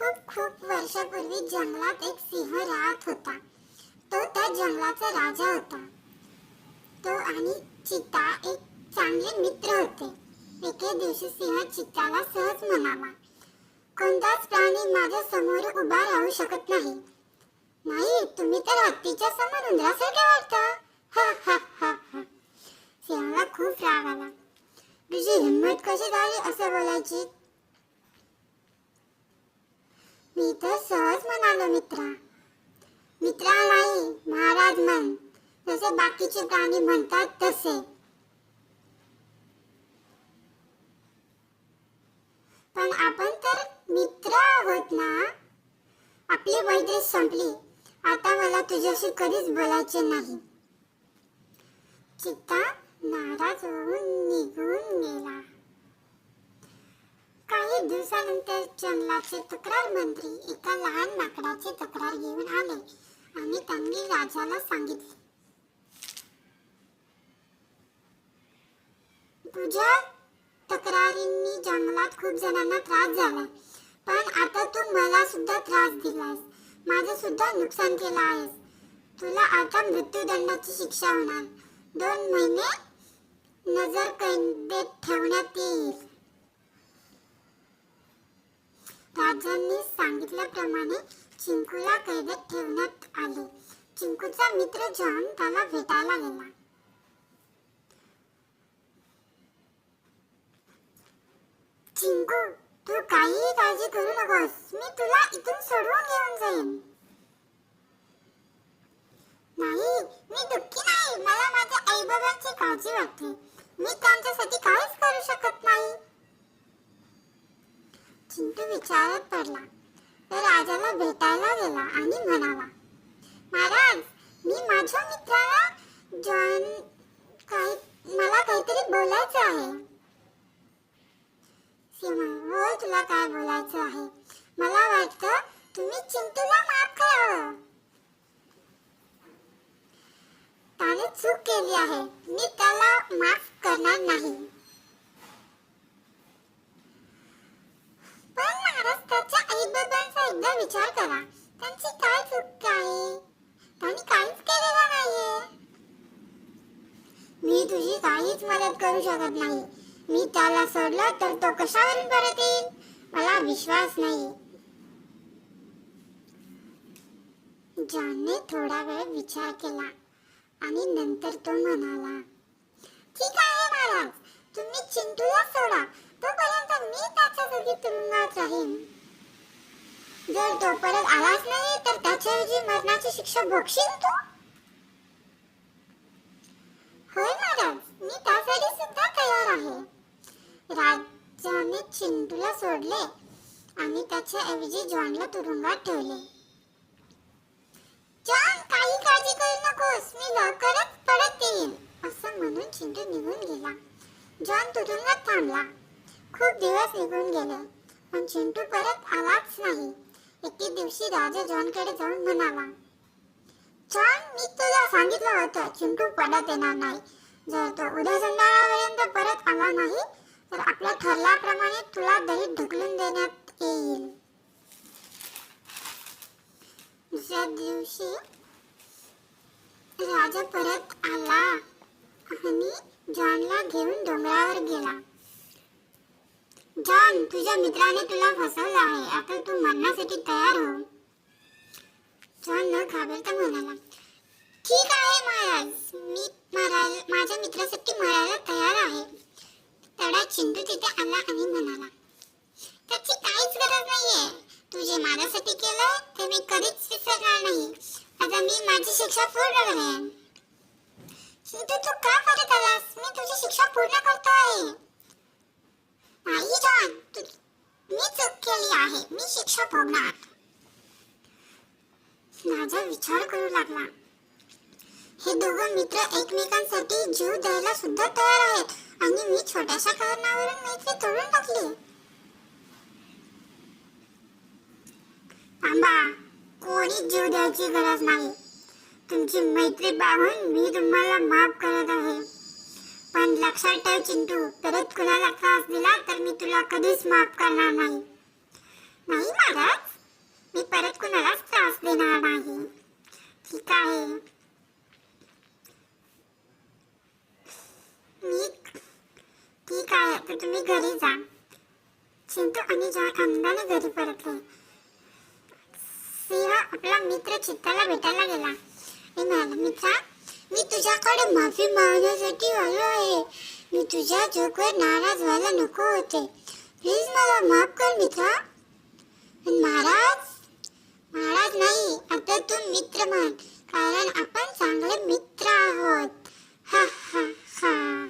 खूप खूप वर्षापूर्वी जंगलात एक सिंह राहत होता. तो त्या जंगलाचा राजा होता. तो आणि चित्ता एक चांगले मित्र होते. एके दिवशी सिंह चित्त्याला सहज म्हणाला, कोणताच प्राणी माझ्या समोर उभा राहू शकत नाही. नाही, तुम्ही तर हत्तीच्या समोर उंदरासारखे वाटता. हा हा हा हा. सिंहाला खूप राग आला. तुझी हिंमत कशी झाली असं बोलायची? मी तर सहज म्हणालो मित्रा. मित्रा नाही, महाराज म्हण, जसे बाकीचे प्राणी म्हणतात तसे. पण आपण तर मित्र आहोत ना. आपली मैत्री संपली. आता मला तुझ्याशी कधीच बोलायचे नाही. चित्ता नाराज होऊन निघून गेला. काही दिवसानंतर जंगलाचे तक्रार मंत्री एका लहान माकडाची तक्रार घेऊन आले आणि त्यांनी राजाला सांगितले, तुझ्या तक्रारींनी जंगलात खूप जणांना त्रास झाला, पण आता तू मला सुद्धा त्रास दिलास, माझं सुद्धा नुकसान केलं आहेस. तुला आता मृत्यूदंडाची शिक्षा होणार. 2 महिने नजरकैदेत ठेवण्यात येईल. राजांनी सांगितल्याप्रमाणे चिंकूला कैदेत ठेवण्यात आले. चिंकूचा मित्र जॉन त्याला भेटायला गेला. चिंकू, तू काहीही काळजी करू नकोस. मी तुला इथून सोडवून घेऊन जाईन. नाही, मी दुःखी नाही. मला माझ्या आईबाबांची काळजी वाटते. मी त्यांच्यासाठी काहीच करू शकत नाही. चिंटू विचारात पडला. तो राजाला भेटायला गेला आणि म्हणाला, महाराज, मी माझ्या मित्राला जॉन मला काहीतरी बोलायचं आहे. हो, तुला काय बोलायचं आहे? मला वाटतं तुम्ही चिंटूला माफ करावं. त्याने चूक केली आहे. मी त्याला माफ करणार नाही. पण महाराज, त्याच्या आईबाबांचा एकदा विचार करा. त्यांची काय चूक आहे? त्यांनी काहीच केलेलं नाहीये. मी तुझी काहीच मदत करू शकत नाही. मी त्याला सोडलं तर तो कशावरून परत येईल? मला विश्वास नाही. जॉनने थोडा वेळ विचार केला आणि नंतर तो म्हणाला, ठीक आहे महाराज, तुम्ही चिंटूला सोडा. तोपर्यंत मी त्याच्यासाठी तुरुंगात राहीन. जर तो परत आलाच नाही तर त्याच्याऐवजी मरणाची शिक्षा भोगशील तू? होय महाराज, मी त्यासाठी सुद्धा तयार आहे. राजाने चिंटूला सोडले आणि त्याच्याऐवजी जॉनला तुरुंगात ठेवले. जॉन, काही काळजी करू नकोस. मी लवकरच परत येईन, असं म्हणून चिंटू निघून गेला. जॉन तुरुंगात थांबला. खूप दिवस निघून गेले, पण चिंटू परत आलाच नाही. एके दिवशी राजा जॉनकडे जाऊन म्हणाला, जॉन, मी तुला सांगितलं होतं चिंटू परत येणार नाही. जर तो उद्या संध्याकाळपर्यंत परत आला नाही तर आपल्या ठरल्याप्रमाणे तुला दहीत ढकलून देण्यात येईल. दुसऱ्या दिवशी राजा परत आला आणि जॉनला घेऊन डोंगरावर गेला. जॉन, तुझ्या मित्राने तुला फसवलं आहे. आता तू मरण्यासाठी तयार हो. जॉन न घाबरता म्हणाला, ठीक आहे महाराज, मी माझ्या मित्रासाठी मरायला तयार आहे. तेवढा चिंटू तिथे आला आणि म्हणाला, त्याची काहीच गरज नाहीये. तू जे माझ्यासाठी केलं ते मी कधीच विसरणार नाही. आता मी माझी शिक्षा पूर्ण करेन. चिंटू, तू का परत आलास? मी तुझी शिक्षा पूर्ण करतोय. नाही जॉन, मी चूक केली आहे. मी शिक्षा भोगणार. राजा विचार करू लागला. हे दोघं मित्र एकमेकांसाठी जीव द्यायला सुद्धा तयार आहेत आणि मी छोट्याशा कारणावरून मैत्री तोडून टाकली. थांबा, कोणी जीव द्यायची गरज नाही. तुमची मैत्री पाहून मी तुम्हाला माफ करत आहे. पण लक्षात ठेव चिंटू, परत कुणाला त्रास दिला तर मी तुला कधीच माफ करणार नाही. नाही महाराज, मी परत कुणालाच त्रास देणार नाही. ठीक आहे. मी ठीक आहे. तर तुम्ही घरी जा. चिंटू आणि जॉन आनंदाने घरी परतले. सिंह आपला मित्र चित्ताला भेटायला गेला आणि म्हणाला, मित्रा, मी तुझ्याकडे माफी मागण्यासाठी आलो आहे. मी तुझ्या जोकवर नाराज व्हायला नको होते. प्लीज मला माफ कर मित्रा. महाराज महाराज नाही, आता तू मित्र म्हण, कारण आपण चांगले मित्र आहोत. हा हा हा.